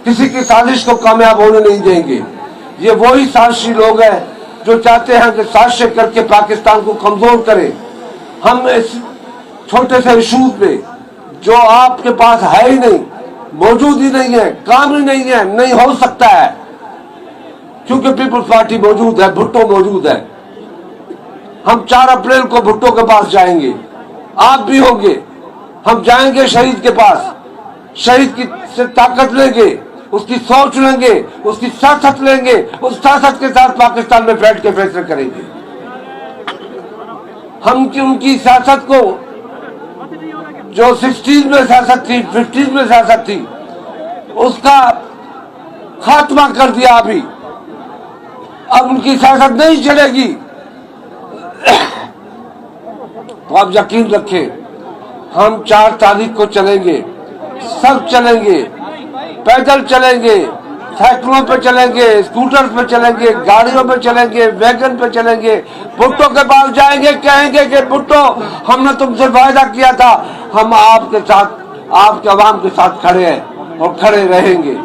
किसी की साजिश को कामयाब होने नहीं देंगे। ये वही साजिशी लोग हैं जो चाहते हैं कि साजिश करके पाकिस्तान को कमजोर करें। हम इस छोटे से इशू पे जो आपके पास है ही नहीं, मौजूद ही नहीं है, काम ही नहीं है, नहीं हो सकता है, क्योंकि पीपल्स पार्टी मौजूद है, भुट्टो मौजूद है। हम 4 अप्रैल को भुट्टो के पास जाएंगे, आप भी होंगे। हम जाएंगे शहीद के पास, शहीद की से ताकत लेंगे, उसकी सोच लेंगे, उसकी सियासत लेंगे, उस सियासत के साथ पाकिस्तान में बैठ के फैसले करेंगे। हम उनकी सियासत को जो 16 में सियासत थी, 15 में सियासत थी, उसका खात्मा कर दिया। अभी अब उनकी सियासत नहीं चलेगी। तो आप यकीन रखें, हम 4 तारीख को चलेंगे, सब चलेंगे, पैदल चलेंगे, साइकिलों पे चलेंगे, स्कूटर पे चलेंगे, गाड़ियों पे चलेंगे, वैगन पे चलेंगे। भुट्टो के पास जाएंगे, कहेंगे कि भुट्टो, हमने तुमसे वायदा किया था, हम आपके साथ, आपके अवाम के साथ खड़े हैं और खड़े रहेंगे।